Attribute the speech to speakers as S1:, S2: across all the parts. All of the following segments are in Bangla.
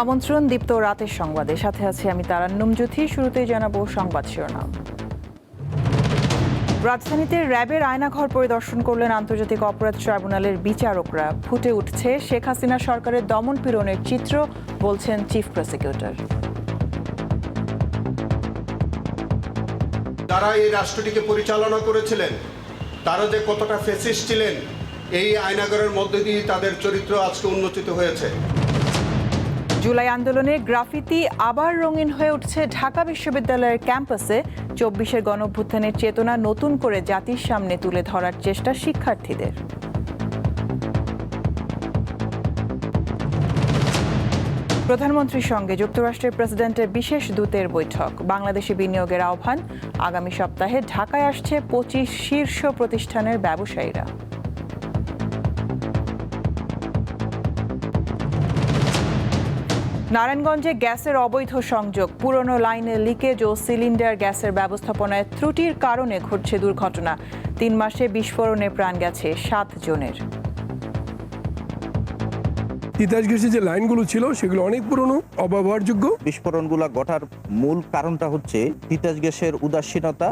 S1: আমন্ত্রণ দীপ্ত রাতের সংবাদে, সাথে আছে আমি তারান্নুম জ্যোতি। শুরুতেই জানাবো সংবাদ শিরোনাম। রাজধানীতে র্যাবের আয়নাঘর পরিদর্শন করলেন আন্তর্জাতিক অপরাধ ট্রাইব্যুনালের বিচারকরা। ফুটে উঠছে শেখ হাসিনা সরকারের দমন পীড়নের চিত্র, বলছেন চিফ প্রসিকিউটর।
S2: যারা এই রাষ্ট্রটিকে পরিচালনা করেছিলেন তারা যে কতটা ফ্যাসিস্ট ছিলেন, এই আয়নাঘরের মধ্যে দিয়ে তাদের চরিত্র আজকে উন্মোচিত হয়েছে।
S1: জুলাই আন্দোলনে গ্রাফিতি আবার রঙিন হয়ে উঠছে ঢাকা বিশ্ববিদ্যালয়ের ক্যাম্পাসে। ২৪-এর গণঅভ্যুত্থানের চেতনা নতুন করে জাতির সামনে তুলে ধরার চেষ্টা শিক্ষার্থীদের। প্রধানমন্ত্রীর সঙ্গে যুক্তরাষ্ট্রের প্রেসিডেন্টের বিশেষ দূতের বৈঠক। বাংলাদেশে বিনিয়োগের আহ্বান। আগামী সপ্তাহে ঢাকায় আসছে ২৫ শীর্ষ প্রতিষ্ঠানের ব্যবসায়ীরা। নারায়ণগঞ্জে গ্যাসের অবৈধ সংযোগ, পুরনো লাইনে লিকেজ ও সিলিন্ডার গ্যাসের ব্যবস্থাপনায় ত্রুটির কারণে ঘটছে দুর্ঘটনা। ৩ মাসে বিস্ফোরণে প্রাণ গেছে ৭ জনের।
S3: তিতাস গ্যাসের যে লাইনগুলো ছিল সেগুলো অনেক পুরনো, অব্যবহারযোগ্য।
S4: বিস্ফোরণগুলো ঘটার মূল কারণটা হচ্ছে তিতাস গ্যাসের উদাসীনতা।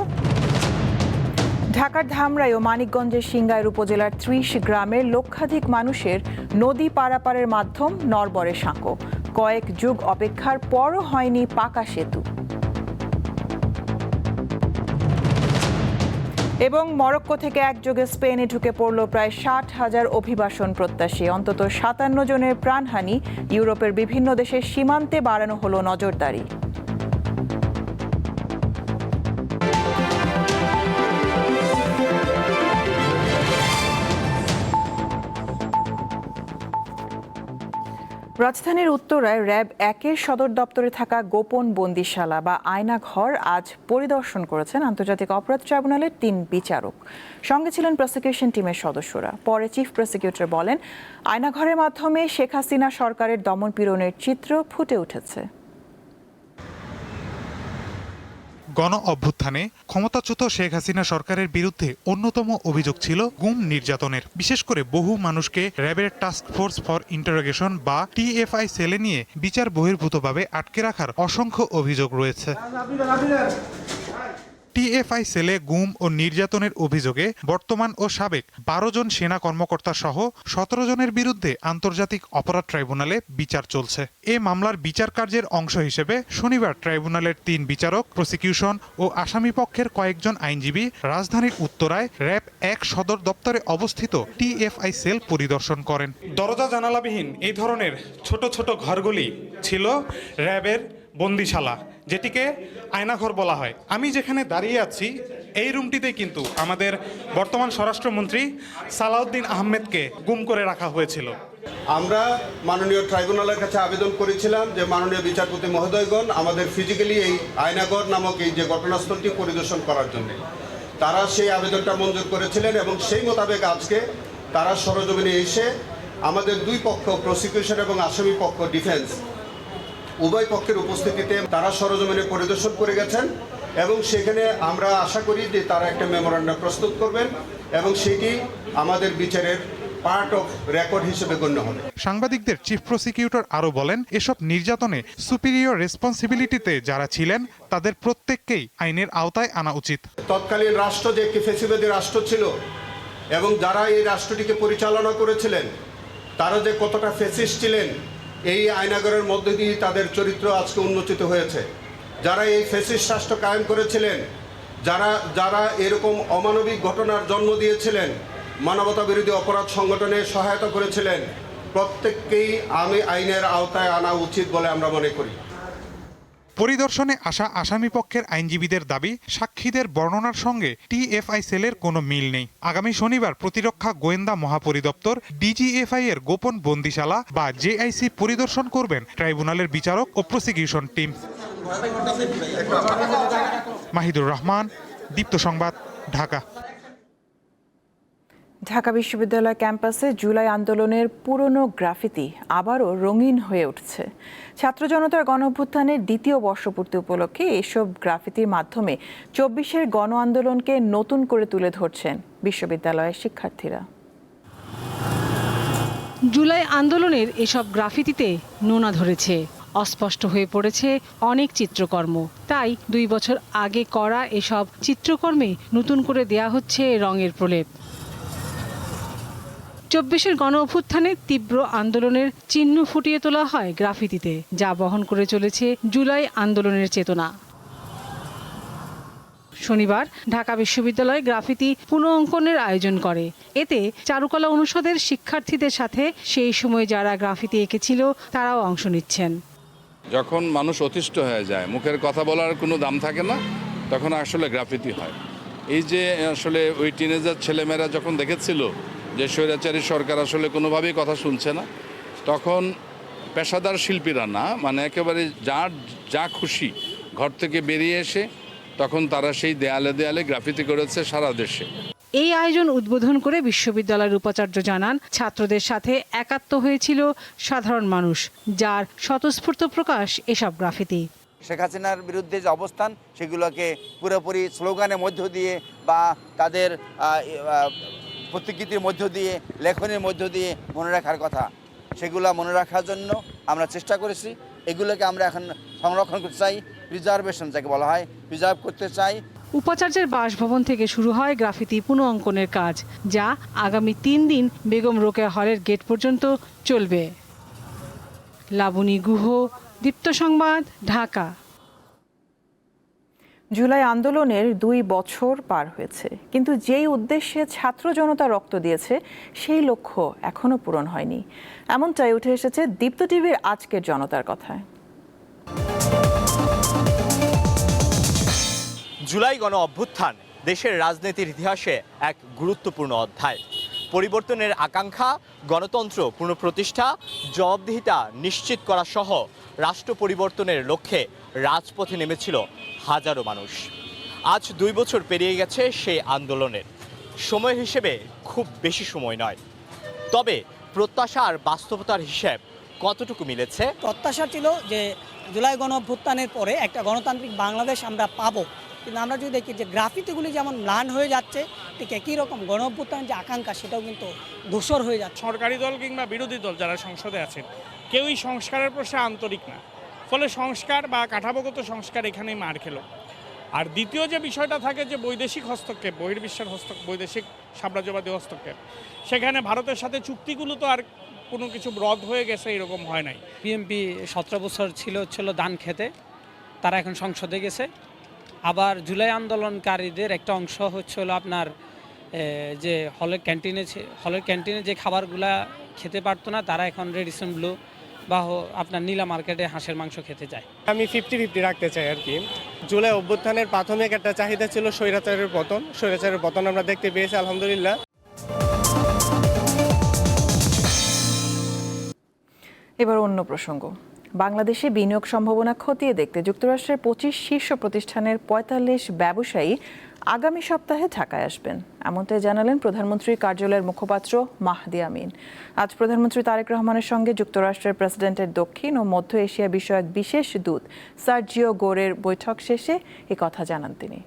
S1: ঢাকার ধামরাই ও মানিকগঞ্জের সিংগাইর উপজেলার ৩০ গ্রামের লক্ষাধিক মানুষের নদী পারাপারের মাধ্যম নরবরে সাঁকো। কয়েক যুগ অপেক্ষার পরও হয়নি পাকা সেতু। এবং মরক্কো থেকে একযোগে স্পেনে ঢুকে পড়ল প্রায় ৬০,০০০ অভিবাসন প্রত্যাশী। অন্তত ৫৭ জনের প্রাণহানি। ইউরোপের বিভিন্ন দেশের সীমান্তে বাড়ানো হলো নজরদারি। রাজধানীর উত্তরায় র্যাব ১-এর সদর দপ্তরে থাকা গোপন বন্দিশালা বা আয়নাঘর আজ পরিদর্শন করেছেন আন্তর্জাতিক অপরাধ ট্রাইব্যুনালের ৩ বিচারক। সঙ্গে ছিলেন প্রসিকিউশন টিমের সদস্যরা। পরে চিফ প্রসিকিউটর বলেন, আয়নাঘরের মাধ্যমে শেখ হাসিনা সরকারের দমন পীড়নের চিত্র ফুটে উঠেছে।
S5: গণ অভ্যুত্থানে ক্ষমতাচ্যুত শেখ হাসিনা সরকারের বিরুদ্ধে অন্যতম অভিযোগ ছিল গুম নির্যাতনের। বিশেষ করে বহু মানুষকে র্যাবের টাস্ক ফোর্স ফর ইন্টারোগেশন বা টিএফআই সেলে নিয়ে বিচার বহির্ভূতভাবে আটকে রাখার অসংখ্য অভিযোগ রয়েছে। টিএফআই সেলে গুম ও নির্যাতনের অভিযোগে বর্তমান ও সাবেক ১২ জন সেনা কর্মকর্তা সহ ১৭ জনের বিরুদ্ধে আন্তর্জাতিক অপরাধ ট্রাইব্যুনালে বিচার চলছে। এ মামলার বিচার কার্যের অংশ হিসেবে শনিবার ট্রাইব্যুনালের ৩ বিচারক, প্রসিকিউশন ও আসামিপক্ষের কয়েকজন আইনজীবী রাজধানীর উত্তরায় র্যাব ১ সদর দপ্তরে অবস্থিত টিএফআই সেল পরিদর্শন করেন। দরজা জানালাবিহীন এই ধরনের ছোট ছোট ঘরগুলি ছিল র্যাবের বন্দিশালা, যেটিকে আয়নাঘর বলা হয়। আমি যেখানে দাঁড়িয়ে আছি এই রুমটিতে কিন্তু আমাদের বর্তমান স্বরাষ্ট্রমন্ত্রী সালাউদ্দিন আহমেদকে গুম করে রাখা হয়েছিল।
S2: আমরা মাননীয় ট্রাইব্যুনালের কাছে আবেদন করেছিলাম যে মাননীয় বিচারপতি মহোদয়গণ আমাদের ফিজিক্যালি এই আয়নাঘর নামক এই যে ঘটনাস্থলটি পরিদর্শন করার জন্য তারা সেই আবেদনটা মঞ্জুর করেছিলেন এবং সেই মোতাবেক আজকে তারা সরজমিনে এসে আমাদের দুই পক্ষ, প্রসিকিউশন এবং আসামি পক্ষ ডিফেন্স, উভয় পক্ষের উপস্থিতিতে তারা সরজমিনে পরিদর্শন করে গেছেন এবং সেখানে আমরা আশা করি যে তারা একটা মেমোরান্ডাম প্রস্তুত করবেন এবং সেটি আমাদের বিচারের পার্ট অফ রেকর্ড হিসেবে গণ্য হবে।
S5: সাংবাদিকদের চিফ প্রসিকিউটর আরও বলেন, এসব নির্যাতনে সুপিরিয়র রেসপন্সিবিলিটিতে যারা ছিলেন তাদের প্রত্যেককেই আইনের আওতায় আনা উচিত।
S2: তৎকালীন রাষ্ট্র যে একটি ফ্যাসিবাদী রাষ্ট্র ছিল এবং যারা এই রাষ্ট্রটিকে পরিচালনা করেছিলেন তারা যে কতটা ফ্যাসিস্ট ছিলেন, এই আয়নাঘরের মধ্যে দিয়ে তাদের চরিত্র আজকে উন্মোচিত হয়েছে। যারা এই ফ্যাসিস্ট রাষ্ট্র কায়েম করেছিলেন, যারা এরকম অমানবিক ঘটনার জন্ম দিয়েছিলেন, মানবতা বিরোধী অপরাধ সংগঠনে সহায়তা করেছিলেন, প্রত্যেককেই আইনের আওতায় আনা উচিত বলে আমরা মনে করি।
S5: পরিদর্শনে আসা আসামিপক্ষের আইনজীবীদের দাবি, সাক্ষীদের বর্ণনার সঙ্গে টিএফআই সেলের কোনো মিল নেই। আগামী শনিবার প্রতিরক্ষা গোয়েন্দা মহাপরিদপ্তর ডিজিএফআই এর গোপন বন্দিশালা বা জেআইসি পরিদর্শন করবেন ট্রাইব্যুনালের বিচারক ও প্রসিকিউশন টিম। মাহিদুর রহমান, দীপ্ত সংবাদ, ঢাকা।
S1: ঢাকা বিশ্ববিদ্যালয় ক্যাম্পাসে জুলাই আন্দোলনের পুরনো গ্রাফিতি আবারও রঙিন হয়ে উঠছে। ছাত্র জনতার গণঅভ্যুত্থানের ২য় বর্ষপূর্তি উপলক্ষে এসব গ্রাফিতির মাধ্যমে ২৪-এর গণ আন্দোলনকে নতুন করে তুলে ধরছেন বিশ্ববিদ্যালয়ের শিক্ষার্থীরা।
S6: জুলাই আন্দোলনের এসব গ্রাফিতিতে নোনা ধরেছে। অস্পষ্ট হয়ে পড়েছে অনেক চিত্রকর্ম। তাই 2 বছর আগে করা এসব চিত্রকর্মে নতুন করে দেয়া হচ্ছে রঙের প্রলেপ। 24-এর গণ অভ্যুত্থানে তীব্র আন্দোলনের চিহ্ন ফুটিয়ে তোলা হয় গ্রাফিতিতে, যা বহন করে চলেছে জুলাই আন্দোলনের চেতনা। শনিবার ঢাকা বিশ্ববিদ্যালয় গ্রাফিতি পুনঃঅঙ্কনের আয়োজন করে। এতে চারুকলা অনুষদের শিক্ষার্থীদের সাথে সেই সময় যারা গ্রাফিতি এঁকেছিল তারাও অংশ নিচ্ছেন।
S7: যখন মানুষ অতিষ্ঠ হয়ে যায়, মুখের কথা বলার কোনো দাম থাকে না, তখন আসলে গ্রাফিতি হয়। এই যে আসলে ওই টিনেজার ছেলেমেয়েরা যখন দেখেছিল যে স্বৈরাচারী সরকার আসলে কোনোভাবেই কথা শুনছে না, তখন পেশাদার শিল্পীরা না, মানে একেবারে যা খুশি ঘর থেকে বেরিয়ে এসে তখন তারা সেই দেয়ালে দেয়ালে গ্রাফিতি করেছে সারা দেশে।
S6: এই আয়োজন উদ্বোধন করে বিশ্ববিদ্যালয়ের উপাচার্য জানান, ছাত্রদের সাথে একাত্ম হয়েছিল সাধারণ মানুষ, যার স্বতঃস্ফূর্ত প্রকাশ এসব গ্রাফিতি।
S8: শেখ হাসিনার বিরুদ্ধে যে অবস্থান, সেগুলোকে পুরোপুরি স্লোগানের মধ্য দিয়ে বা তাদের প্রতিকৃতির মধ্য দিয়ে, লেখনের মধ্য দিয়ে মনে রাখার কথা, সেগুলো মনে রাখার জন্য আমরা চেষ্টা করেছি। এগুলোকে আমরা এখন সংরক্ষণ করতে চাই, প্রিজার্ভেশন যাকে বলা হয়, প্রিজার্ভ করতে চাই।
S6: উপাচার্যের বাসভবন থেকে শুরু হয় গ্রাফিতি পুনঃঅঙ্কনের কাজ, যা আগামী 3 দিন বেগম রোকেয়া হলের গেট পর্যন্ত চলবে। লাবণী গুহ, দীপ্ত সংবাদ, ঢাকা।
S1: জুলাই আন্দোলনের 2 বছর পার হয়েছে, কিন্তু যেই উদ্দেশ্যে ছাত্র জনতা রক্ত দিয়েছে সেই লক্ষ্য এখনো পূরণ হয়নি। এমনটাই উঠে এসেছে দীপ্ত টিভির আজকের জনতার কথায়।
S9: জুলাই গণ অভ্যুত্থান দেশের রাজনীতির ইতিহাসে এক গুরুত্বপূর্ণ অধ্যায়। পরিবর্তনের আকাঙ্ক্ষা, গণতন্ত্র পুনঃপ্রতিষ্ঠা, জবাবদিহিতা নিশ্চিত করা সহ রাষ্ট্র পরিবর্তনের লক্ষ্যে রাজপথে নেমেছিল হাজারো মানুষ। আজ 2 বছর পেরিয়ে গেছে সেই আন্দোলনের। সময় হিসেবে খুব বেশি সময় নয়, তবে প্রত্যাশা আর বাস্তবতার হিসেব কতটুকু মিলেছে?
S10: প্রত্যাশা ছিল যে জুলাই গণ অভ্যুত্থানের পরে একটা গণতান্ত্রিক বাংলাদেশ আমরা পাবো, কিন্তু আমরা যদি দেখি যে গ্রাফিতিগুলি যেমন ম্লান হয়ে যাচ্ছে, ঠিক একই রকম গণ অভ্যুত্থানের যে আকাঙ্ক্ষা সেটাও কিন্তু ধূসর হয়ে যাচ্ছে।
S11: সরকারি দল কিংবা বিরোধী দল যারা সংসদে আছেন, কেউই সংস্কারের প্রশ্নে আন্তরিক না, ফলে সংস্কার বা কাঠামোগত সংস্কার এখানেই মার খেল। আর দ্বিতীয় যে বিষয়টা থাকে যে বৈদেশিক হস্তক্ষেপ, বহির্বিশ্বের বৈদেশিক সাম্রাজ্যবাদী হস্তক্ষেপ, সেখানে ভারতের সাথে চুক্তিগুলো তো আর কোনো কিছু রদ হয়ে গেছে এরকম হয় নাই।
S12: বিএনপি 17 বছর ছিল ধান খেতে, তারা এখন সংসদে গেছে। আবার জুলাই আন্দোলনকারীদের একটা অংশ হচ্ছিল আপনার যে হলের ক্যান্টিনে যে খাবারগুলা খেতে পারতো না, তারা এখন রেডিসন ব্লু বা আপনার নীলা মার্কেটে হাঁসের মাংস খেতে যায়।
S11: আমি 50-50 রাখতে চাই আর কি। জুলাই অভ্যুত্থানের প্রাথমিক একটা চাহিদা ছিল স্বৈরাচারের পতন আমরা দেখতে পেয়েছি আলহামদুলিল্লাহ।
S1: এবার অন্য প্রসঙ্গ। বাংলাদেশে বিনিয়োগ সম্ভাবনা খতিয়ে দেখতে যুক্তরাষ্ট্রের 25 শীর্ষ প্রতিষ্ঠানের 45 ব্যবসায়ী আগামী সপ্তাহে ঢাকায় আসবেন, এমনটাই জানালেন প্রধানমন্ত্রীর কার্যালয়ের মুখপাত্র মাহদি আমিন। আজ প্রধানমন্ত্রী তারেক রহমানের সঙ্গে যুক্তরাষ্ট্রের প্রেসিডেন্টের দক্ষিণ ও মধ্য এশিয়া বিষয়ক বিশেষ দূত সার্জিও গোরের বৈঠক শেষে কথা জানান তিনি।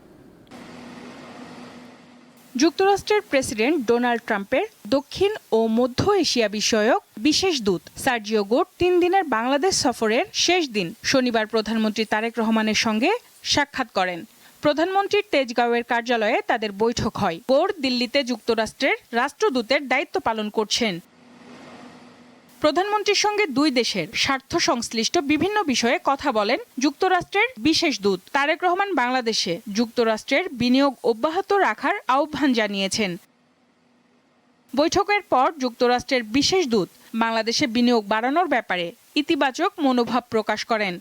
S13: যুক্তরাষ্ট্রের প্রেসিডেন্ট ডোনাল্ড ট্রাম্পের দক্ষিণ ও মধ্য এশিয়া বিষয়ক বিশেষ দূত সার্জিও গোর 3 দিনের বাংলাদেশ সফরের শেষ দিন শনিবার প্রধানমন্ত্রী তারেক রহমানের সঙ্গে সাক্ষাৎ করেন। প্রধানমন্ত্রীর তেজগাঁওয়ের কার্যালয়ে তাদের বৈঠক হয়। গোর দিল্লিতে যুক্তরাষ্ট্রের রাষ্ট্রদূতের দায়িত্ব পালন করছেন। প্রধানমন্ত্রীর সঙ্গে 2 দেশের স্বার্থ সংশ্লিষ্ট বিভিন্ন বিষয়ে কথা বলেন যুক্তরাষ্ট্রের বিশেষ দূত। তারেক রহমান বাংলাদেশে যুক্তরাষ্ট্রের বিনিয়োগ অব্যাহত রাখার আহ্বান জানিয়েছেন। বৈঠকের পর যুক্তরাষ্ট্রের বিশেষ দূত বাংলাদেশে বিনিয়োগ বাড়ানোর ব্যাপারে ইতিবাচক মনোভাব প্রকাশ করেন।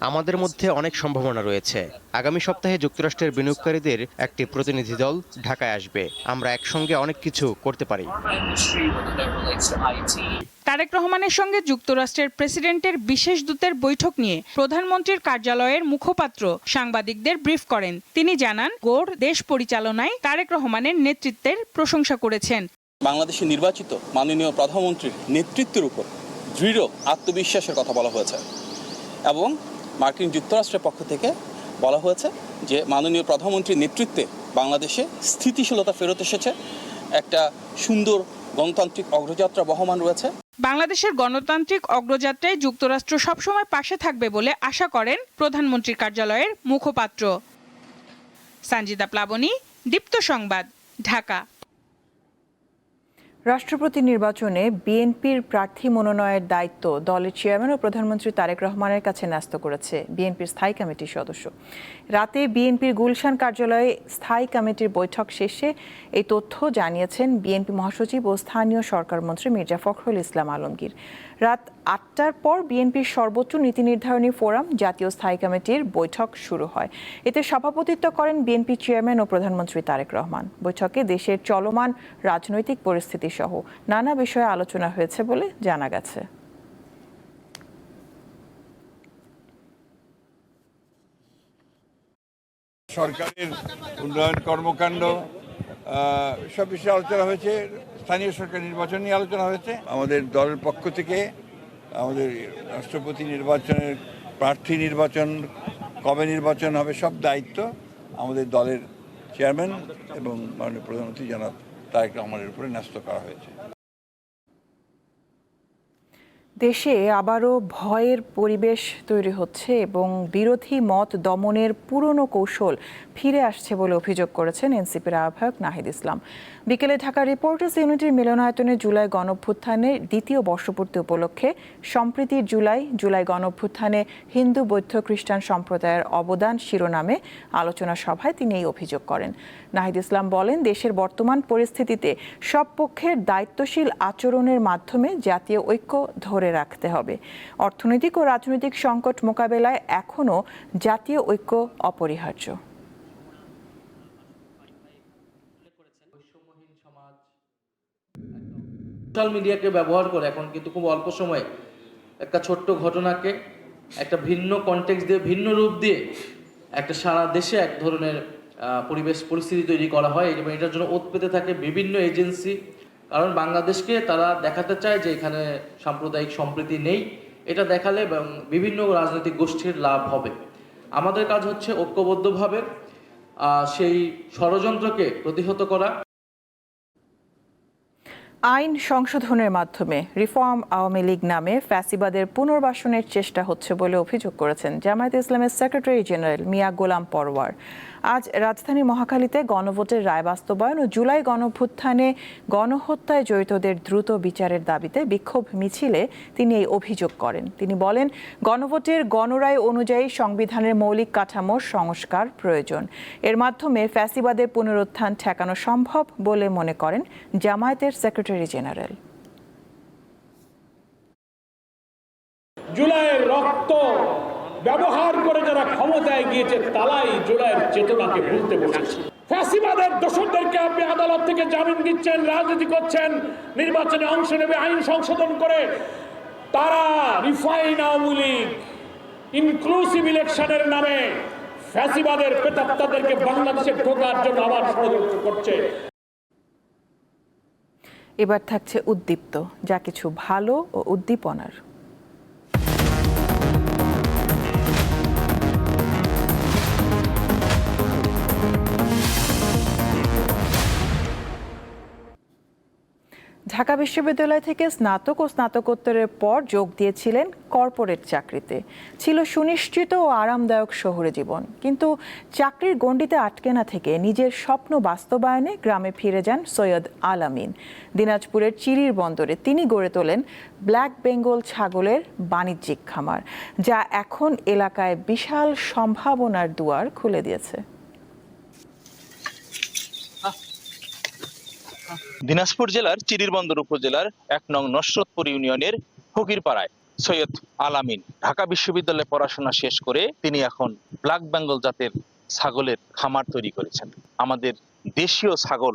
S14: আমাদের মধ্যে অনেক সম্ভাবনা রয়েছে। আগামী সপ্তাহে যুক্তরাষ্ট্রের বিনিয়োগকারীদের একটি প্রতিনিধি দল ঢাকায় আসবে। আমরা একসঙ্গে অনেক কিছু করতে পারি।
S13: তারেক রহমানের সঙ্গে যুক্তরাষ্ট্রের প্রেসিডেন্টের বিশেষ দূতের বৈঠক নিয়ে প্রধানমন্ত্রীর কার্যালয়ের মুখপাত্র সাংবাদিকদের ব্রিফ করেন। তিনি জানান, গোর দেশ পরিচালনায় তারেক রহমানের নেতৃত্বের প্রশংসা করেছেন।
S15: বাংলাদেশের নির্বাচিত মাননীয় প্রধানমন্ত্রীর নেতৃত্বের উপর দৃঢ় আত্মবিশ্বাসের কথা বলা হয়েছে এবং মার্কিন যুক্তরাষ্ট্রের পক্ষ থেকে বলা হয়েছে যে মাননীয় প্রধানমন্ত্রীর নেতৃত্বে বাংলাদেশে স্থিতিশীলতা ফেরত এসেছে, একটা সুন্দর গণতান্ত্রিক অগ্রযাত্রা বহমান রয়েছে।
S13: বাংলাদেশের গণতান্ত্রিক অগ্রযাত্রায় যুক্তরাষ্ট্র সবসময় পাশে থাকবে বলে আশা করেন প্রধানমন্ত্রীর কার্যালয়ের মুখপাত্র। সঞ্জিতা প্লাবনী, দীপ্ত সংবাদ, ঢাকা।
S1: রাষ্ট্রপতি নির্বাচনে বিএনপির প্রার্থী মনোনয়নের দায়িত্ব দলের চেয়ারম্যান ও প্রধানমন্ত্রী তারেক রহমানের কাছে ন্যস্ত করেছে বিএনপির স্থায়ী কমিটির সদস্য। রাতে বিএনপির গুলশান কার্যালয়ে স্থায়ী কমিটির বৈঠক শেষে এই তথ্য জানিয়েছেন বিএনপি মহাসচিব ও স্থানীয় সরকারমন্ত্রী মির্জা ফখরুল ইসলাম আলমগীর। রাত ৮টার পর বিএনপির সর্বোচ্চ নীতি নির্ধারণী ফোরাম জাতীয় স্থায়ী কমিটির বৈঠক শুরু হয়। এতে সভাপতিত্ব করেন বিএনপি চেয়ারম্যান ও প্রধানমন্ত্রী তারেক রহমান। বৈঠকে দেশের চলমান রাজনৈতিক পরিস্থিতি সহ নানা বিষয়ে আলোচনা হয়েছে বলে জানা গেছে।
S16: সরকারের উন্নয়ন কর্মকাণ্ড সব বিষয়ে আলোচনা হয়েছে। স্থানীয় সরকার নির্বাচন নিয়ে আলোচনা হয়েছে। আমাদের দলের পক্ষ থেকে আমাদের রাষ্ট্রপতি নির্বাচনের প্রার্থী নির্বাচন কবে নির্বাচন হবে সব দায়িত্ব আমাদের দলের চেয়ারম্যান এবং মাননীয় প্রধানমন্ত্রী জনাব তারেক রহমানের উপরে ন্যস্ত করা হয়েছে।
S1: দেশে আবারও ভয়ের পরিবেশ তৈরি হচ্ছে এবং বিরোধী মত দমনের পুরনো কৌশল ফিরে আসছে বলে অভিযোগ করেছেন এনসিপির আহ্বায়ক নাহিদ ইসলাম। বিকেলে ঢাকা রিপোর্টার্স ইউনিটির মিলনায়তনে জুলাই গণঅভ্যুত্থানের দ্বিতীয় বর্ষপূর্তি উপলক্ষে সম্প্রীতির জুলাই গণঅভ্যুত্থানে হিন্দু বৌদ্ধ খ্রিস্টান সম্প্রদায়ের অবদান শিরোনামে আলোচনা সভায় তিনি এই অভিযোগ করেন। নাহিদ ইসলাম বলেন, দেশের বর্তমান পরিস্থিতিতে সব পক্ষের দায়িত্বশীল আচরণের মাধ্যমে জাতীয় ঐক্য ধরে রাখতে হবে। অর্থনৈতিক ও রাজনৈতিক সংকট মোকাবেলায় এখনও জাতীয় ঐক্য অপরিহার্য।
S17: সোশ্যাল মিডিয়াকে ব্যবহার করে এখন কিন্তু খুব অল্প সময়ে একটা ছোট্ট ঘটনাকে একটা ভিন্ন কনটেক্সট দিয়ে ভিন্ন রূপ দিয়ে একটা সারা দেশে এক ধরনের পরিস্থিতি তৈরি করা হয় এবং এটার জন্য ওত পেতে থাকে বিভিন্ন এজেন্সি। কারণ বাংলাদেশকে তারা দেখাতে চায় যে এখানে সাম্প্রদায়িক সম্প্রীতি নেই। এটা দেখালে বিভিন্ন রাজনৈতিক গোষ্ঠীর লাভ হবে। আমাদের কাজ হচ্ছে ঐক্যবদ্ধভাবে সেই ষড়যন্ত্রকে প্রতিহত করা।
S1: আইন সংশোধনের মাধ্যমে রিফর্ম আওয়ামী লীগ নামে ফ্যাসিবাদের পুনর্বাসনের চেষ্টা হচ্ছে বলে অভিযোগ করেছেন জামায়াতে ইসলামের সেক্রেটারি জেনারেল মিয়া গোলাম পরওয়ার। আজ রাজধানী মহাখালীতে গণভোটের রায় বাস্তবায়ন ও জুলাই গণঅভ্যুত্থানে গণহত্যায় জড়িতদের দ্রুত বিচারের দাবিতে বিক্ষোভ মিছিলে তিনি এই অভিযোগ করেন। তিনি বলেন, গণভোটের গণরায় অনুযায়ী সংবিধানের মৌলিক কাঠামোর সংস্কার প্রয়োজন। এর মাধ্যমে ফ্যাসিবাদের পুনরুত্থান ঠেকানো সম্ভব বলে মনে করেন জামায়াতের সেক্রেটারি জেনারেল।
S18: জুলাইয়ের রক্ত ব্যবহার করে যারা ক্ষমতায় গিয়েছে তারাই জুলাইয়ের চেতনাকে ভুলতে বসেছে। ফ্যাসিবাদের দোষরদেরকে আপনি আদালত থেকে জামিন দিচ্ছেন, রাজনীতি করছেন, নির্বাচনে অংশ নেবে আইন সংশোধন করে। তারা রিফাইন আওয়ামী লীগ ইনক্লুসিভ ইলেকশনের নামে ফ্যাসিবাদের প্রেতাত্মাদেরকে বাংলাদেশে ঢোকার জন্য আবার ষড়যন্ত্র করছে।
S1: এবার থাকছে উদ্দীপ্ত, যা কিছু ভালো ও উদ্দীপনার। ঢাকা বিশ্ববিদ্যালয় থেকে স্নাতক ও স্নাতকোত্তরের পর যোগ দিয়েছিলেন কর্পোরেট চাকরিতে। ছিল সুনিশ্চিত ও আরামদায়ক শহুরে জীবন, কিন্তু চাকরির গণ্ডিতে আটকে না থেকে নিজের স্বপ্ন বাস্তবায়নে গ্রামে ফিরে যান সৈয়দ আলামিন। দিনাজপুরের চিরির বন্দরে তিনি গড়ে তোলেন ব্ল্যাক বেঙ্গল ছাগলের বাণিজ্যিক খামার, যা এখন এলাকায় বিশাল সম্ভাবনার দুয়ার খুলে দিয়েছে।
S19: দিনাজপুর জেলার চিরিরবন্দর উপজেলার ১ নং নসরতপুর ইউনিয়নের ফকিরপাড়ায় সৈয়দ আলামিন ঢাকা বিশ্ববিদ্যালয়ে পড়াশোনা শেষ করে তিনি এখন ব্ল্যাক বেঙ্গল জাতের ছাগলের খামার তৈরি করেছেন। আমাদের দেশীয় ছাগল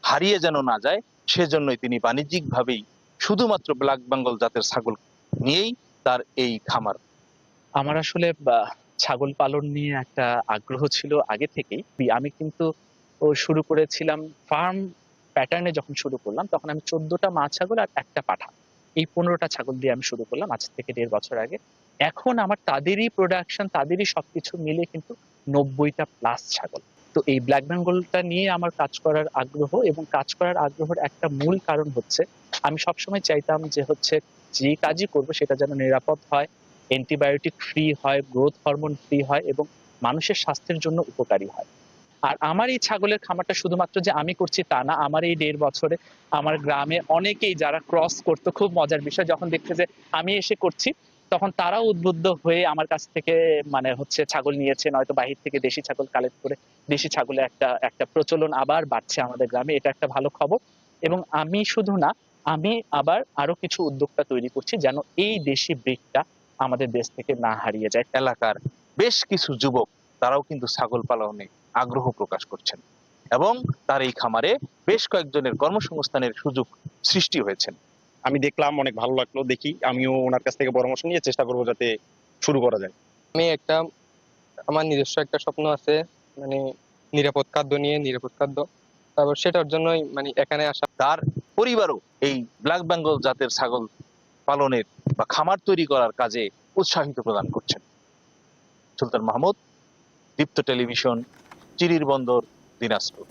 S19: হারিয়ে যেন না যায়, সেজন্যই তিনি বাণিজ্যিকভাবেই শুধুমাত্র ব্ল্যাক বেঙ্গল জাতের ছাগল নিয়েই তার এই খামার।
S20: আমার আসলে ছাগল পালন নিয়ে একটা আগ্রহ ছিল আগে থেকেই। আমি কিন্তু শুরু করেছিলাম ফার্ম প্যাটার্নে। যখন শুরু করলাম তখন আমি 14টা মা ছাগল আর একটা পাঠা, এই 15টা ছাগল দিয়ে আমি শুরু করলাম আজ থেকে 1.5 বছর আগে। এখন আমার তাদেরই প্রোডাকশন, তাদেরই সবকিছু মিলে কিন্তু 90টা প্লাস ছাগল। তো তো এই ব্ল্যাক বেঙ্গলটা নিয়ে আমার কাজ করার আগ্রহ, এবং কাজ করার আগ্রহের একটা মূল কারণ হচ্ছে আমি সবসময় চাইতাম যে যে কাজই করবো সেটা যেন নিরাপদ হয়, অ্যান্টিবায়োটিক ফ্রি হয়, গ্রোথ হরমোন ফ্রি হয় এবং মানুষের স্বাস্থ্যের জন্য উপকারী হয়। আর আমার এই ছাগলের খামারটা শুধুমাত্র যে আমি করছি তা না, আমার এই 1.5 বছরে আমার গ্রামে অনেকেই যারা ক্রস করতো, খুব মজার বিষয়, যখন দেখছে যে আমি এসে করছি তখন তারাও উদ্বুদ্ধ হয়ে আমার কাছ থেকে ছাগল নিয়েছে, নয়তো বাহির থেকে দেশি ছাগল কালেক্ট করে দেশি ছাগলের একটা প্রচলন আবার বাড়ছে আমাদের গ্রামে। এটা একটা ভালো খবর। এবং আমি শুধু না, আমি আবার আরো কিছু উদ্যোক্তা তৈরি করছি যেন এই দেশি ব্রিডটা আমাদের দেশ থেকে না হারিয়ে যায়।
S19: এলাকার বেশ কিছু যুবক তারাও কিন্তু ছাগল পালনে আগ্রহ প্রকাশ করছেন এবং তার এই খামারে বেশ কয়েকজনের কর্মসংস্থানের সুযোগ সৃষ্টি হয়েছে।
S21: আমি দেখলাম, অনেক ভালো লাগলো, দেখি আমিও ওনার কাছ থেকে পরামর্শ নিয়ে চেষ্টা করবো যাতে শুরু করা যায়।
S22: আমার নিজস্ব একটা স্বপ্ন আছে, নিরাপদ খাদ্য নিয়ে, নিরাপদ খাদ্য, তারপর সেটার জন্যই এখানে আসা।
S19: তার পরিবারও এই ব্ল্যাক বেঙ্গল জাতের ছাগল পালনের বা খামার তৈরি করার কাজে উৎসাহিত প্রদান করছেন। সুলতান মাহমুদ, দীপ্ত টেলিভিশন, চিরির বন্দর, দিনাজপুর।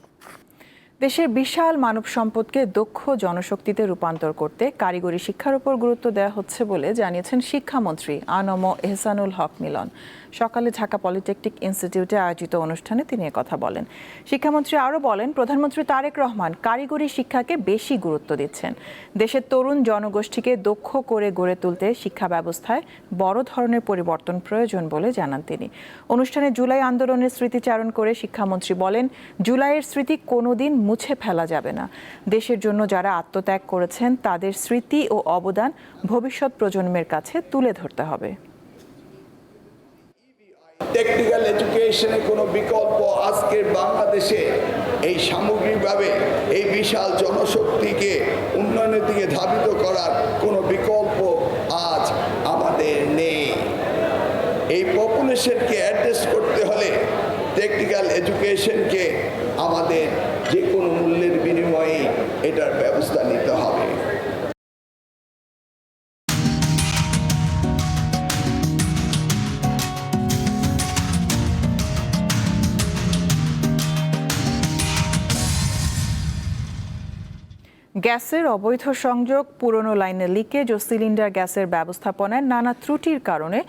S1: দেশের বিশাল মানব সম্পদকে দক্ষ জনশক্তিতে রূপান্তর করতে কারিগরি শিক্ষার উপর গুরুত্ব দেওয়া হচ্ছে বলে জানিয়েছেন শিক্ষামন্ত্রী আ.ন.ম এহসানুল হক মিলন। সকালে ঢাকা পলিটেকনিক ইনস্টিটিউটে আয়োজিত অনুষ্ঠানে তিনি একথা বলেন। শিক্ষামন্ত্রী আরও বলেন, প্রধানমন্ত্রী তারেক রহমান কারিগরি শিক্ষাকে বেশি গুরুত্ব দিচ্ছেন। দেশের তরুণ জনগোষ্ঠীকে দক্ষ করে গড়ে তুলতে শিক্ষা ব্যবস্থায় বড় ধরনের পরিবর্তন প্রয়োজন বলে জানান তিনি। অনুষ্ঠানে জুলাই আন্দোলনের স্মৃতিচারণ করে শিক্ষামন্ত্রী বলেন, জুলাইয়ের স্মৃতি কোনোদিন মুছে ফেলা যাবে না। দেশের জন্য যারা আত্মত্যাগ করেছেন তাদের স্মৃতি ও অবদান ভবিষ্যৎ প্রজন্মের কাছে তুলে ধরতে হবে।
S23: টেকনিক্যাল এডুকেশনে কোনো বিকল্প আজকের বাংলাদেশে এই সামগ্রিকভাবে এই বিশাল জনশক্তিকে উন্নয়নের দিকে ধাবিত করার কোনো বিকল্প আজ আমাদের নেই। এই পপুলেশনকে অ্যাড্রেস করতে হলে টেকনিক্যাল এডুকেশনকে আমাদের যে কোনো মূল্যের বিনিময়ে এটার ব্যবস্থা নিতে হবে।
S1: গ্যাসের অবৈধ সংযোগ, পুরনো লাইনের লিকেজ ও সিলিন্ডার গ্যাসের ব্যবস্থাপনায় নানা ত্রুটির কারণে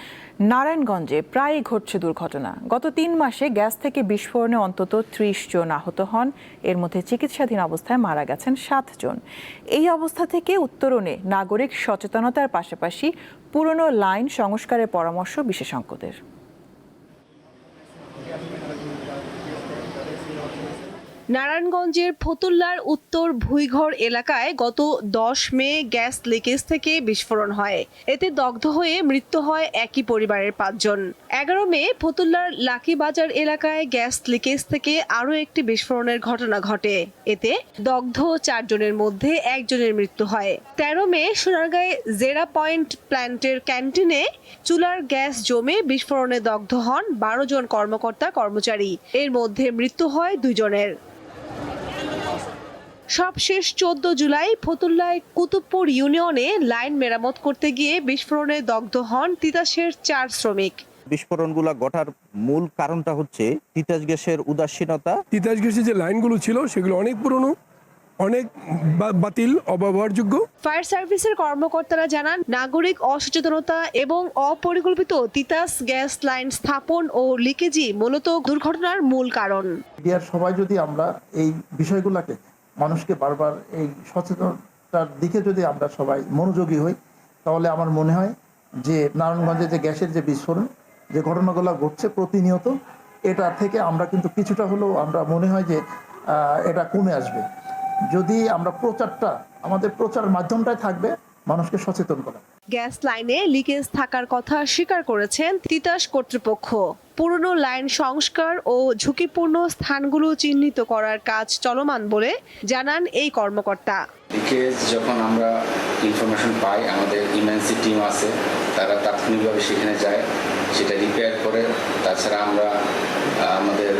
S1: নারায়ণগঞ্জে প্রায়ই ঘটছে দুর্ঘটনা। গত 3 মাসে গ্যাস থেকে বিস্ফোরণে অন্তত 30 জন আহত হন, এর মধ্যে চিকিৎসাধীন অবস্থায় মারা গেছেন 7 জন। এই অবস্থা থেকে উত্তরণে নাগরিক সচেতনতার পাশাপাশি পুরনো লাইন সংস্কারের পরামর্শ বিশেষজ্ঞদের।
S24: নারায়ণগঞ্জের ফতুল্লার উত্তর ভুইঘর এলাকায় গত 10 মে গ্যাস লিকেজ থেকে বিস্ফোরণ হয়। এতে দগ্ধ হয়ে মৃত্যু হয় একই পরিবারের 5 জন। 11 মে ফতুল্লার লাকিবাজার এলাকায় গ্যাস লিকেজ থেকে আরও একটি বিস্ফোরণের ঘটনা ঘটে। এতে দগ্ধ 4 জনের মধ্যে 1 জনের মৃত্যু হয়। 13 মে সোনারগাঁয়ে জেরা পয়েন্ট প্ল্যান্টের ক্যান্টিনে চুলার গ্যাস জমে বিস্ফোরণে দগ্ধ হন 12 জন কর্মকর্তা কর্মচারী, এর মধ্যে মৃত্যু হয় 2 জনের। সবশেষ 14 জুলাই ফতুল্লায় কুতুবপুর ইউনিয়নে লাইন মেরামত করতে গিয়ে বিস্ফোরণে দগ্ধ হন তিতাসের 4 শ্রমিক।
S4: বিস্ফোরণগুলো ঘটার মূল কারণটা হচ্ছে তিতাস গ্যাসের উদাসীনতা।
S3: তিতাস গ্যাসের যে লাইনগুলো ছিল সেগুলো অনেক পুরনো, অনেক বাতিল, অব্যবহারযোগ্য।
S24: ফায়ার সার্ভিসের কর্মকর্তারা জানান, নাগরিক অসচেতনতা এবং অপরিকল্পিত তিতাস গ্যাস লাইন স্থাপন ও লিকেজই মূলত দুর্ঘটনার মূল কারণ।
S25: মিডিয়ার সবাই যদি আমরা এই বিষয়গুলোকে মানুষকে বারবার এই সচেতনতার দিকে যদি আমরা সবাই মনোযোগী হই, তাহলে আমার মনে হয় যে নারায়ণগঞ্জে যে গ্যাসের যে বিস্ফোরণ, যে ঘটনাগুলো ঘটছে প্রতিনিয়ত, এটা থেকে আমরা কিন্তু কিছুটা হলেও আমরা মনে হয় যে এটা কমে আসবে যদি আমরা আমাদের প্রচার মাধ্যমটাই থাকবে মানুষকে সচেতন করা।
S24: গ্যাস লাইনে লিকেজ থাকার কথা স্বীকার করেছেন তিতাস কর্তৃপক্ষ। পুরনো লাইন সংস্কার ও ঝুঁকিপূর্ণ স্থানগুলো চিহ্নিত করার কাজ চলমান বলে জানান এই কর্মকর্তা।
S26: লিকেজ যখন আমরা ইনফরমেশন পাই, আমাদের ইমার্জেন্সি টিম আছে, তারা তাৎক্ষণিকভাবে সেখানে যায়, সেটা রিপেয়ার করে। তাছাড়া আমরা আমাদের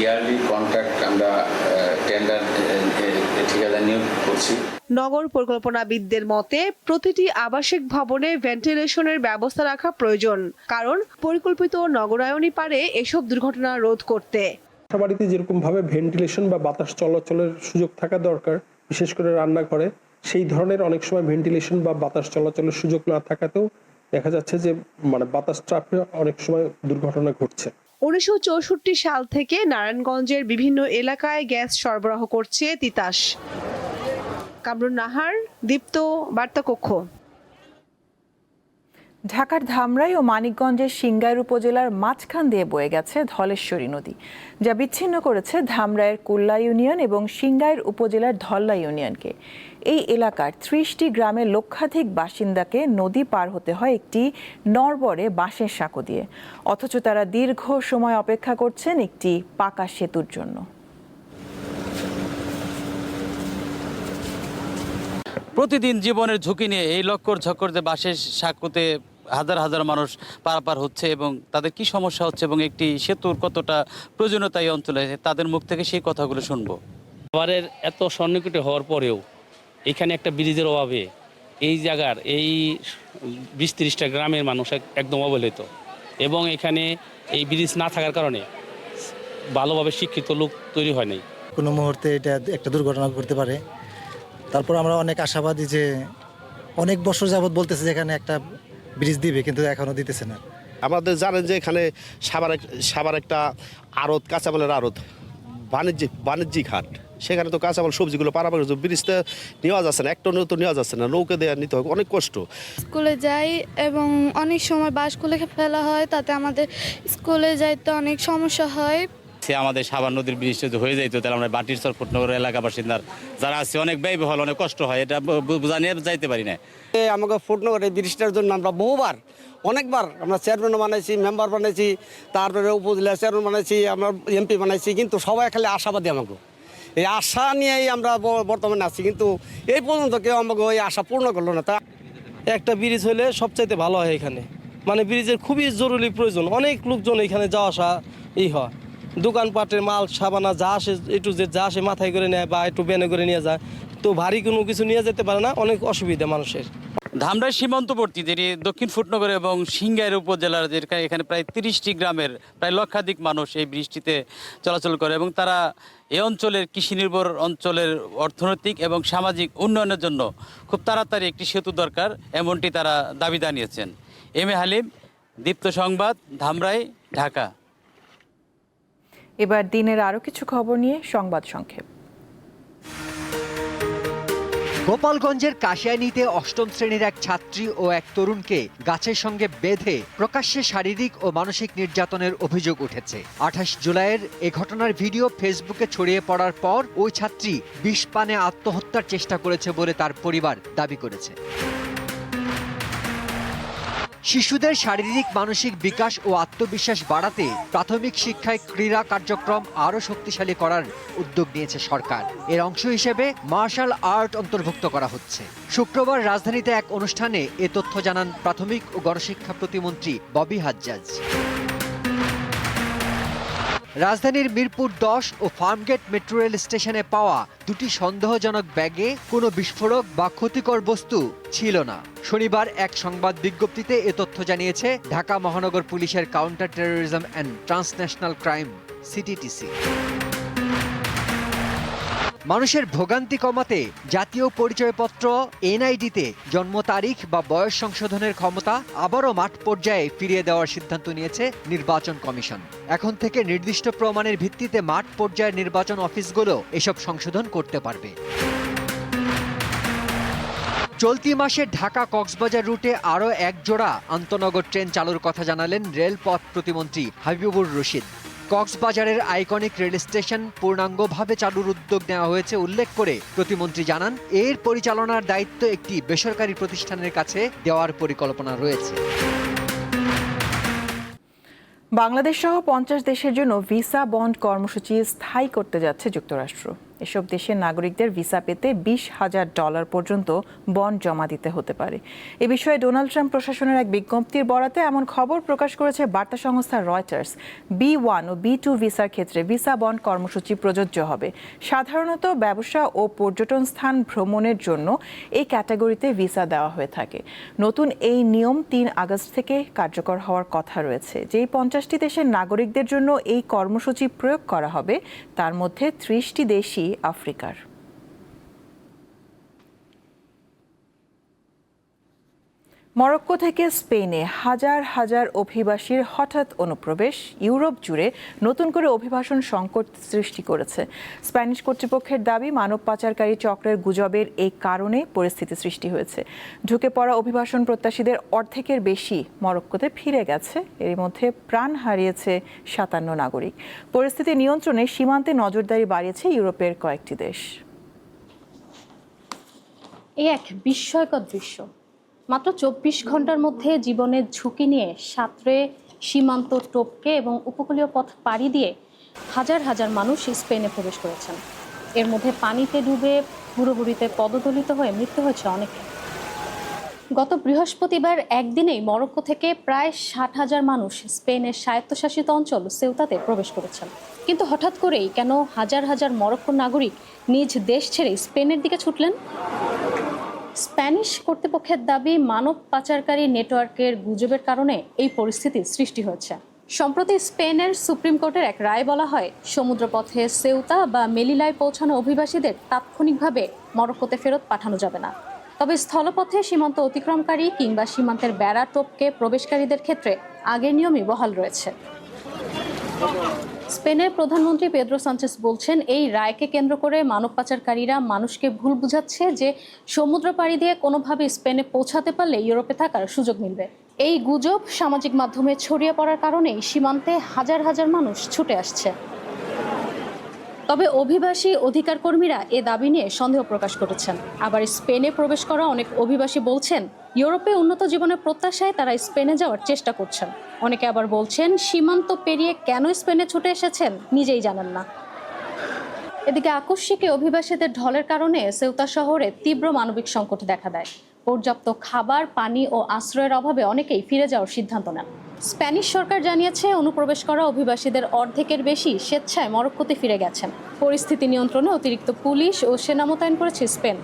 S26: ইয়ারলি কন্ট্রাক্ট আমরা টেন্ডার ঠিকাদার নিয়োগ করছি।
S24: নগর পরিকল্পনাবিদদের মতে প্রতিটি আবাসিক ভবনে ভেন্টিলেশনের ব্যবস্থা রাখা প্রয়োজন, কারণ পরিকল্পিত নগরায়নই পারে এসব দুর্ঘটনা রোধ করতে।
S2: বাসাবাড়িতে যেরকমভাবে ভেন্টিলেশন বা বাতাস চলাচলের সুযোগ থাকা দরকার, বিশেষ করে রান্নাঘরে, সেই ধরনের অনেক সময় ভেন্টিলেশন বা বাতাস চলাচলের সুযোগ না থাকাতেও দেখা যাচ্ছে যে বাতাস চাপে অনেক সময় দুর্ঘটনা ঘটছে।
S24: 1964 সাল থেকে নারায়ণগঞ্জের বিভিন্ন এলাকায় গ্যাস সরবরাহ করছে তিতাস। কামরুন নাহার, দীপ্ত, বার্তা কক্ষ।
S1: ঢাকার ধামরাই ও মানিকগঞ্জের সিংগাইর উপজেলার মাঝখান দিয়ে বয়ে গেছে ধলেশ্বরী নদী, যা বিচ্ছিন্ন করেছে ধামরাইয়ের কুল্লা ইউনিয়ন এবং সিংগাইর উপজেলার ধল্লা ইউনিয়নকে। এই এলাকার 30টি গ্রামের লক্ষাধিক বাসিন্দাকে নদী পার হতে হয় একটি নড়বড়ে বাঁশের সাঁকো দিয়ে, অথচ তারা দীর্ঘ সময় অপেক্ষা করছেন একটি পাকা সেতুর জন্য।
S5: প্রতিদিন জীবনের ঝুঁকি নিয়ে এই লক্কর ঝক্কর যে বাঁশের সাঁকোতে হাজার হাজার মানুষ পারাপার হচ্ছে এবং তাদের কি সমস্যা হচ্ছে এবং একটি সেতুর কতটা প্রয়োজনীয়তা এই অঞ্চলে, তাদের মুখ থেকে সেই কথাগুলো শুনবো।
S6: খাবারের এত সন্নিকটে হওয়ার পরেও এখানে একটা ব্রিজের অভাবে এই জায়গার এই 20-30টা গ্রামের মানুষ একদম অবহেলিত, এবং এখানে এই ব্রিজ না থাকার কারণে ভালোভাবে শিক্ষিত লোক তৈরি হয় নাই।
S7: কোনো মুহূর্তে এটা একটা দুর্ঘটনা ঘটতে পারে। তারপর আমরা অনেক আশাবাদী যে অনেক বছর যাবৎ বলতেছে যে এখানে একটা ব্রিজ দিবে, কিন্তু এখনো দিতেছে না।
S8: আমাদের জানেন যে এখানে সাবার একটা আড়ত, কাঁচামালের আড়ত, বাণিজ্যিক হাট, সেখানে তো কাঁচামাল সবজিগুলো পারাপার ব্রিজটা নেওয়া যাচ্ছে না, একটা তো নেওয়া যাচ্ছে না, নৌকা দেওয়া নিতে হয়, অনেক কষ্ট।
S9: স্কুলে যাই এবং অনেক সময় বাস খুলে ফেলা হয়, তাতে আমাদের স্কুলে যাইতে অনেক সমস্যা হয়।
S5: আমাদের সাবার নদীর ব্রিজ যদি হয়ে যাইতো তাহলে আমরা বাটির চর ফুটনগর এলাকা বাসিন্দার যারা আছে অনেক ব্যয়বহুল, অনেক কষ্ট হয়, এটা জানিয়ে যাইতে পারি না।
S27: আমাকে ফুটনগরের ব্রিজটার জন্য আমরা বহুবার অনেকবার আমরা চেয়ারম্যানও বানাইছি, মেম্বার বানাইছি, তারপরে উপজেলা চেয়ারম্যান বানাইছি, আমরা এমপি বানাইছি, কিন্তু সবাই খালি আশাবাদী। আমাকে এই আশা নিয়েই আমরা বর্তমানে আছি, কিন্তু এই পর্যন্ত কেউ আমাকে ওই আশা পূর্ণ করলো না। তা
S28: একটা ব্রিজ হলে সবচাইতে ভালো হয় এখানে, মানে ব্রিজের খুবই জরুরি প্রয়োজন। অনেক লোকজন এখানে যাওয়া আসা হয়, দোকানপাটের মাল সাবানা যা আসে, একটু যে যা আসে মাথায় করে নেয় বা একটু বেনে করে নিয়ে যায়, তো ভারী কোনো কিছু নিয়ে যেতে পারে না, অনেক অসুবিধা মানুষের।
S5: ধামরাই সীমান্তবর্তী যেটি দক্ষিণ ফুটনগর এবং সিংগাইর উপজেলার, এখানে প্রায় 30টি গ্রামের প্রায় লক্ষাধিক মানুষ এই বৃষ্টিতে চলাচল করে এবং তারা এই অঞ্চলের কৃষি নির্ভর অঞ্চলের অর্থনৈতিক এবং সামাজিক উন্নয়নের জন্য খুব তাড়াতাড়ি একটি সেতু দরকার, এমনটি তারা দাবি জানিয়েছেন। এম এ হালিম, দীপ্ত সংবাদ, ধামরাই, ঢাকা।
S1: এবার দিনের আরো কিছু খবর নিয়ে সংবাদ সংক্ষেপ।
S29: গোপালগঞ্জের কাশিয়ানীতে 8ম শ্রেণীর এক ছাত্রী ও এক তরুণকে গাছের সঙ্গে বেঁধে প্রকাশ্যে শারীরিক ও মানসিক নির্যাতনের অভিযোগ উঠেছে। 28 জুলাইয়ের এ ঘটনার ভিডিও ফেসবুকে ছড়িয়ে পড়ার পর ওই ছাত্রী বিষ পানে আত্মহত্যার চেষ্টা করেছে বলে তার পরিবার দাবি করেছে। শিশুদের শারীরিক মানসিক বিকাশ ও আত্মবিশ্বাস বাড়াতে প্রাথমিক শিক্ষায় ক্রীড়া কার্যক্রম আরও শক্তিশালী করার উদ্যোগ নিয়েছে সরকার। এর অংশ হিসেবে মার্শাল আর্ট অন্তর্ভুক্ত করা হচ্ছে। শুক্রবার রাজধানীতে এক অনুষ্ঠানে এ তথ্য জানান প্রাথমিক ও গণশিক্ষা প্রতিমন্ত্রী ববি হাজ্জাজ। রাজধানীর মিরপুর 10 ও ফার্মগেট মেট্রো রেল স্টেশনে পাওয়া দুটি সন্দেহজনক ব্যাগে কোনো বিস্ফোরক বা ক্ষতিকর বস্তু ছিল না। শনিবার এক সংবাদ বিজ্ঞপ্তিতে এ তথ্য জানিয়েছে ঢাকা মহানগর পুলিশের counter terrorism and transnational crime CTTC. মানুষের ভোগান্তি কমাতে জাতীয় পরিচয়পত্র এনআইডিতে জন্ম তারিখ বা বয়স সংশোধনের ক্ষমতা আবারও মাঠ পর্যায়ে ফিরিয়ে দেওয়ার সিদ্ধান্ত নিয়েছে নির্বাচন কমিশন। এখন থেকে নির্দিষ্ট প্রমাণের ভিত্তিতে মাঠ পর্যায়ের নির্বাচন অফিসগুলো এসব সংশোধন করতে পারবে। চলতি মাসে ঢাকা কক্সবাজার রুটে আরও এক জোড়া আন্তনগর ট্রেন চালুর কথা জানালেন রেলপথ প্রতিমন্ত্রী হাবিবুর রশিদ। কক্সবাজারের আইকনিক রেল স্টেশন পূর্ণাঙ্গভাবে চালুর উদ্যোগ নেওয়া হয়েছে উল্লেখ করে প্রতিমন্ত্রী জানান, এর পরিচালনার দায়িত্ব একটি বেসরকারি প্রতিষ্ঠানের কাছে দেওয়ার পরিকল্পনা রয়েছে।
S1: বাংলাদেশ সহ 50 দেশের জন্য ভিসা বন্ড কর্মসূচি স্থায়ী করতে যাচ্ছে যুক্তরাষ্ট্র। এসব দেশের নাগরিকদের ভিসা পেতে $20,000 পর্যন্ত বন্ড জমা দিতে হতে পারে। এ বিষয়ে ডোনাল্ড ট্রাম্প প্রশাসনের এক বিজ্ঞপ্তির বরাতে এমন খবর প্রকাশ করেছে বার্তা সংস্থা রয়টার্স। B1 ও B2 ভিসার ক্ষেত্রে ভিসা বন্ড কর্মসূচি প্রযোজ্য হবে। সাধারণত ব্যবসা ও পর্যটন স্থান ভ্রমণের জন্য এই ক্যাটাগরিতে ভিসা দেওয়া হয়ে থাকে। নতুন এই নিয়ম 3 আগস্ট থেকে কার্যকর হওয়ার কথা রয়েছে। যেই 50টি দেশের নাগরিকদের জন্য এই কর্মসূচি প্রয়োগ করা হবে তার মধ্যে 30টি দেশই আফ্রিকার। মরক্কো থেকে স্পেনে হাজার হাজার অভিবাসীর হঠাৎ অনুপ্রবেশ ইউরোপ জুড়ে নতুন করে অভিবাসন সংকট সৃষ্টি করেছে। স্প্যানিশ কর্তৃপক্ষের দাবি, মানব পাচারকারী চক্রের গুজবের এই কারণে পরিস্থিতি সৃষ্টি হয়েছে। ঢুকে পড়া অভিবাসন প্রত্যাশীদের অর্ধেকের বেশি মরক্কোতে ফিরে গেছে। এর মধ্যে প্রাণ হারিয়েছে 57 নাগরিক। পরিস্থিতি নিয়ন্ত্রণে সীমান্তে নজরদারি বাড়িয়েছে ইউরোপের কয়েকটি দেশ।
S10: এই এক বিস্ময়কর দৃশ্য। মাত্র 24 ঘন্টার মধ্যে জীবনের ঝুঁকি নিয়ে সাঁতরে সীমান্ত টপকে এবং উপকূলীয় পথ পাড়ি দিয়ে হাজার হাজার মানুষ স্পেনে প্রবেশ করেছেন। এর মধ্যে পানিতে ডুবে হুড়োহুড়িতে পদদলিত হয়ে মৃত্যু হয়েছে অনেকে। গত বৃহস্পতিবার একদিনেই মরক্কো থেকে প্রায় 60,000 মানুষ স্পেনের স্বায়ত্তশাসিত অঞ্চল সেউতাতে প্রবেশ করেছেন। কিন্তু হঠাৎ করেই কেন হাজার হাজার মরক্কোর নাগরিক নিজ দেশ ছেড়ে স্পেনের দিকে ছুটলেন? স্প্যানিশ কর্তৃপক্ষের দাবি, মানব পাচারকারী নেটওয়ার্কের গুজবের কারণে এই পরিস্থিতির সৃষ্টি হয়েছে। সম্প্রতি স্পেনের সুপ্রিম কোর্টের এক রায় বলা হয়, সমুদ্রপথে সেউতা বা মেলিলায় পৌঁছানো অভিবাসীদের তাৎক্ষণিকভাবে মরক্কোতে ফেরত পাঠানো যাবে না। তবে স্থলপথে সীমান্ত অতিক্রমকারী কিংবা সীমান্তের বেড়া টপকে প্রবেশকারীদের ক্ষেত্রে আগের নিয়মই বহাল রয়েছে। স্পেনের প্রধানমন্ত্রী পেদ্রো সানচেস বলছেন, এই রায়কে কেন্দ্র করে মানব পাচারকারীরা মানুষকে ভুল বুঝাচ্ছে যে সমুদ্র পাড়ি দিয়ে কোনোভাবে স্পেনে পৌঁছাতে পারলে ইউরোপে থাকার সুযোগ মিলবে। এই গুজব সামাজিক মাধ্যমে ছড়িয়ে পড়ার কারণেই সীমান্তে হাজার হাজার মানুষ ছুটে আসছে। তবে অভিবাসী অধিকার কর্মীরা এ দাবি নিয়ে সন্দেহ প্রকাশ করেছেন। আবার স্পেনে প্রবেশ করা অনেক অভিবাসী বলছেন, ইউরোপে উন্নত জীবনের প্রত্যাশায় তারা স্পেনে যাওয়ার চেষ্টা করছেন। অনেকে আবার বলছেন, সীমান্ত পেরিয়ে কেন স্পেনে ছুটে এসেছেন নিজেই জানেন না। এদিকে আকস্মিক অভিবাসীদের ঢলের কারণে সেউতা শহরে তীব্র মানবিক সংকট দেখা দেয়। পর্যাপ্ত খাবার, পানি ও আশ্রয়ের অভাবে অনেকেই ফিরে যাওয়ার সিদ্ধান্ত নেন। স্প্যানিশ সরকার জানিয়েছে, অনুপ্রবেশ করা অভিবাসীদের অর্ধেকের বেশি স্বেচ্ছায় মরক্কোতে ফিরে গেছেন। পরিস্থিতি নিয়ন্ত্রণে অতিরিক্ত পুলিশ ও সেনা মোতায়েন করেছে স্পেন।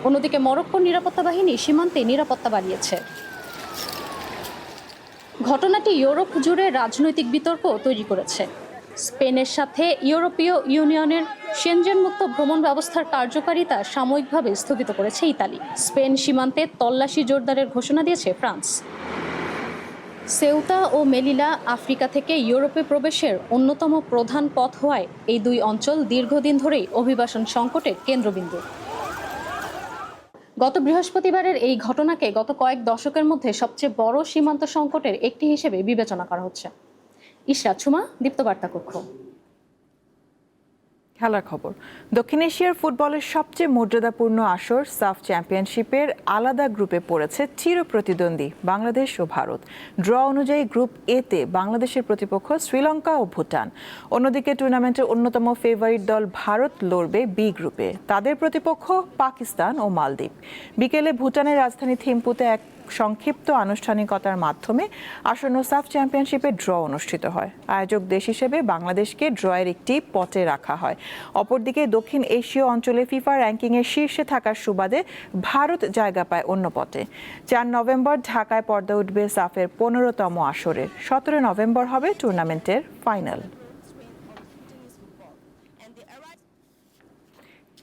S10: অন্যদিকে মরক্কোর নিরাপত্তা বাহিনী সীমান্তে নিরাপত্তা বাড়িয়েছে। ঘটনাটি ইউরোপ জুড়ে রাজনৈতিক বিতর্ক তৈরি করেছে। স্পেনের সাথে ইউরোপীয় ইউনিয়নের সেনজেন মুক্ত ভ্রমণ ব্যবস্থার কার্যকারিতা সাময়িকভাবে স্থগিত করেছে ইতালি। স্পেন সীমান্তে তল্লাশি জোরদারের ঘোষণা দিয়েছে ফ্রান্স। সেউতা ও মেলিলা আফ্রিকা থেকে ইউরোপে প্রবেশের অন্যতম প্রধান পথ হওয়ায় এই দুই অঞ্চল দীর্ঘদিন ধরেই অভিবাসন সংকটের কেন্দ্রবিন্দু। গত বৃহস্পতিবারের এই ঘটনাকে গত কয়েক দশকের মধ্যে সবচেয়ে বড় সীমান্ত সংকটের একটি হিসেবে বিবেচনা করা হচ্ছে। ইশরাত সুমা, দীপ্ত বার্তা কক্ষ।
S1: খেলার খবর। দক্ষিণ এশিয়ার ফুটবলের সবচেয়ে মর্যাদাপূর্ণ আসর সাফ চ্যাম্পিয়নশিপের আলাদা গ্রুপে পড়েছে চিরপ্রতিদ্বন্দ্বী বাংলাদেশ ও ভারত। ড্র অনুযায়ী গ্রুপ এতে বাংলাদেশের প্রতিপক্ষ শ্রীলঙ্কা ও ভুটান। অন্যদিকে টুর্নামেন্টের অন্যতম ফেভারিট দল ভারত লড়বে বি গ্রুপে। তাদের প্রতিপক্ষ পাকিস্তান ও মালদ্বীপ। বিকেলে ভুটানের রাজধানী থিম্পুতে এক সংক্ষিপ্ত আনুষ্ঠানিকতার মাধ্যমে আসন্ন সাফ চ্যাম্পিয়নশিপে ড্র অনুষ্ঠিত হয়। আয়োজক দেশ হিসেবে বাংলাদেশকে ড্রয়ের একটি পটে রাখা হয়। অপরদিকে দক্ষিণ এশীয় অঞ্চলে ফিফা র্যাঙ্কিংয়ের শীর্ষে থাকার সুবাদে ভারত জায়গা পায় অন্য পটে। 4 নভেম্বর ঢাকায় পর্দা উঠবে সাফের 15তম আসরের। 17 নভেম্বর হবে টুর্নামেন্টের ফাইনাল।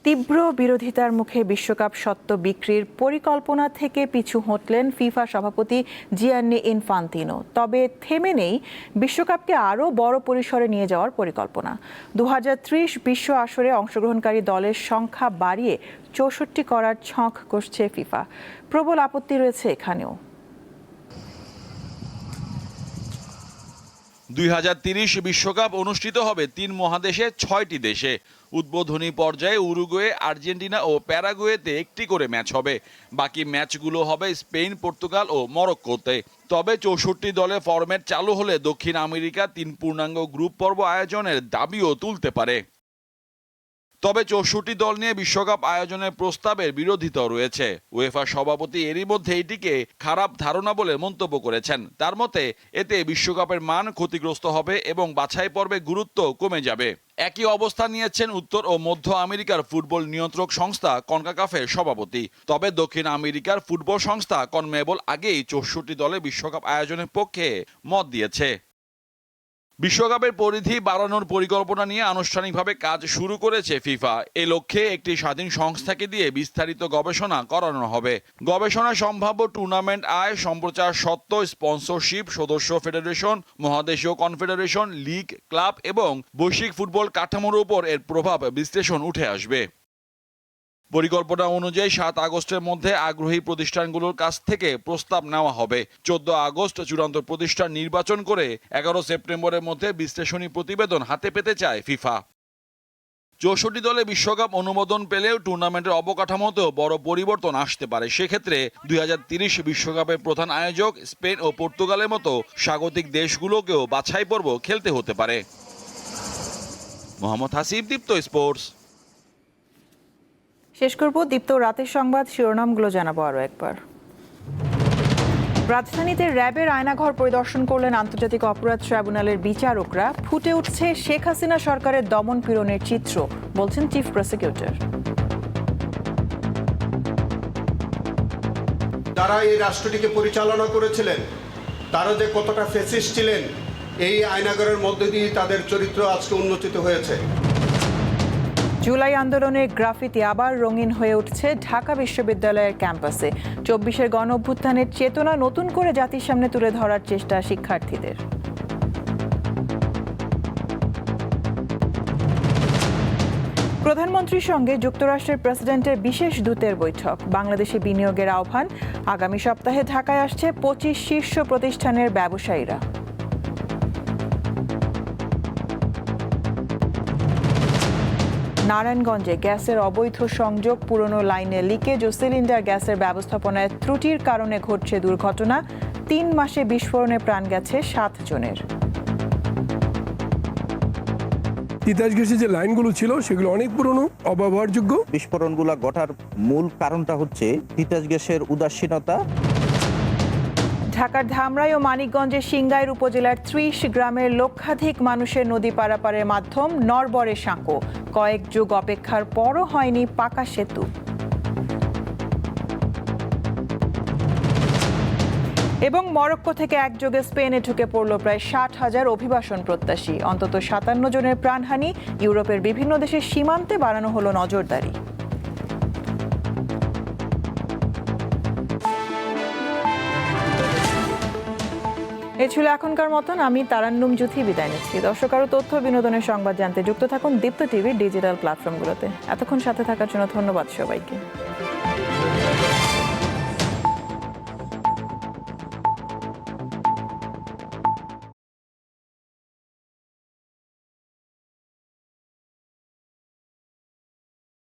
S1: তীব্র বিরোধিতার মুখে বিশ্বকাপ স্বত্ব বিক্রির পরিকল্পনা থেকে পিছু হটলেন ফিফা সভাপতি জিয়ান্নি ইনফান্তিনো। তবে থেমে নেই বিশ্বকাপকে আরও বড় পরিসরে নিয়ে যাওয়ার পরিকল্পনা। 2030 বিশ্ব আসরে অংশগ্রহণকারী দলের সংখ্যা বাড়িয়ে 64 করার ছক কষছে ফিফা। প্রবল আপত্তি রয়েছে এখানেও।
S11: 2030 বিশ্বকাপ অনুষ্ঠিত হবে 3 মহাদেশে 6টি দেশে। উদ্বোধনী পর্যায়ে উরুগুয়ে, আর্জেন্টিনা ও প্যারাগুয়েতে একটি করে ম্যাচ হবে। বাকি ম্যাচগুলো হবে স্পেন, পর্তুগাল ও মরক্কোতে। তবে 64 দলের ফরম্যাট চালু হলে দক্ষিণ আমেরিকা 3 পূর্ণাঙ্গ গ্রুপ পর্ব আয়োজনের দাবিও তুলতে পারে। তবে 64 দল নিয়ে বিশ্বকাপ আয়োজনের প্রস্তাবের বিরোধিতাও রয়েছে। উয়েফা সভাপতি এরই মধ্যে এটিকে খারাপ ধারণা বলে মন্তব্য করেছেন। তার মতে এতে বিশ্বকাপের মান ক্ষতিগ্রস্ত হবে এবং বাছাই পর্বে গুরুত্ব কমে যাবে। একই অবস্থান নিয়েছেন উত্তর ও মধ্য আমেরিকার ফুটবল নিয়ন্ত্রক সংস্থা কনকাকাফের সভাপতি। তবে দক্ষিণ আমেরিকার ফুটবল সংস্থা কনমেবল আগেই 64 দলে বিশ্বকাপ আয়োজনের পক্ষে মত দিয়েছে। বিশ্বকাপের পরিধি বাড়ানোর পরিকল্পনা নিয়ে আনুষ্ঠানিকভাবে কাজ শুরু করেছে ফিফা। এ লক্ষ্যে একটি স্বাধীন সংস্থাকে দিয়ে বিস্তারিত গবেষণা করানো হবে। গবেষণা সম্ভাব্য টুর্নামেন্ট আয়, সম্প্রচার সত্ত্ব, স্পন্সরশিপ, সদস্য ফেডারেশন, মহাদেশীয় কনফেডারেশন, লিগ, ক্লাব এবং বৈশ্বিক ফুটবল কাঠামোর উপর এর প্রভাব বিশ্লেষণ উঠে আসবে। পরিকল্পনা অনুযায়ী 7 আগস্টের মধ্যে আগ্রহী প্রতিষ্ঠানগুলোর কাছ থেকে প্রস্তাব নেওয়া হবে। 14 আগস্ট চূড়ান্ত প্রতিষ্ঠান নির্বাচন করে 11 সেপ্টেম্বরের মধ্যে বিশ্লেষণী প্রতিবেদন হাতে পেতে চায় ফিফা। 64 দলে বিশ্বকাপ অনুমোদন পেলেও টুর্নামেন্টের অবকাঠামোতেও বড় পরিবর্তন আসতে পারে। সেক্ষেত্রে 2030 বিশ্বকাপের প্রধান আয়োজক স্পেন ও পর্তুগালের মতো স্বাগতিক দেশগুলোকেও বাছাই পর্ব খেলতে হতে পারে। মোহাম্মদ হাসিব, দীপ্ত স্পোর্টস।
S1: শেষ করব দীপ্ত রাতের সংবাদ, শিরোনামগুলো জানাবো আরও একবার। রাজধানীতে র্যাবের আয়নাঘর পরিদর্শন করলেন আন্তর্জাতিক অপরাধ ট্রাইব্যুনালের বিচারকরা। ফুটে উঠছে শেখ হাসিনা সরকারের দমন পীড়নের চিত্র, বলছেন চিফ প্রসিকিউটর।
S12: যারা এই রাষ্ট্রটিকে পরিচালনা করেছিলেন তারা যে কতটা ফ্যাসিস্ট ছিলেন, এই আয়নাঘরের মধ্যে দিয়ে তাদের চরিত্র আজকে উন্মোচিত হয়েছে।
S1: জুলাই আন্দোলনের গ্রাফিতি আবার রঙিন হয়ে উঠছে ঢাকা বিশ্ববিদ্যালয়ের ক্যাম্পাসে। 24-এর গণ অভ্যুত্থানের চেতনা নতুন করে জাতির সামনে তুলে ধরার চেষ্টা শিক্ষার্থীদের। প্রধানমন্ত্রীর সঙ্গে যুক্তরাষ্ট্রের প্রেসিডেন্টের বিশেষ দূতের বৈঠক। বাংলাদেশে বিনিয়োগের আহ্বান। আগামী সপ্তাহে ঢাকায় আসছে 25 শীর্ষ প্রতিষ্ঠানের ব্যবসায়ীরা। নারায়ণগঞ্জে গ্যাসের অবৈধ সংযোগ, পুরনো লাইনে লিকেজ ও সিলিন্ডার গ্যাসের ব্যবস্থাপনায় ত্রুটির কারণে ঘটছে দুর্ঘটনা। 3 মাসে বিস্ফোরণে প্রাণ গেছে 7 জনের।
S3: তিতাস গ্যাসের যে লাইনগুলো ছিল সেগুলো অনেক পুরনো, অব্যবহারযোগ্য।
S4: বিস্ফোরণগুলো ঘটার মূল কারণটা হচ্ছে তিতাস গ্যাসের উদাসীনতা।
S1: ঢাকার ধামরাই ও মানিকগঞ্জের সিংগাইর উপজেলার 30 গ্রামের লক্ষাধিক মানুষের নদী পারাপারের মাধ্যম নরবরে সাঁকো। কয়েক যুগ অপেক্ষার পরও হয়নি পাকা সেতু। এবং মরক্কো থেকে একযোগে স্পেনে ঢুকে পড়ল প্রায় 60,000 অভিবাসন প্রত্যাশী। অন্তত 57 জনের প্রাণহানি। ইউরোপের বিভিন্ন দেশের সীমান্তে বাড়ানো হলো নজরদারি। এ ছিল এখনকার মতন। আমি তারান্নুম জুথি বিদায় নিচ্ছি। দর্শক, আরও তথ্য বিনোদনের সংবাদ জানতে যুক্ত থাকুন দীপ্ত টিভির ডিজিটাল প্ল্যাটফর্মগুলোতে। এতক্ষণ সাথে থাকার জন্য ধন্যবাদ সবাইকে।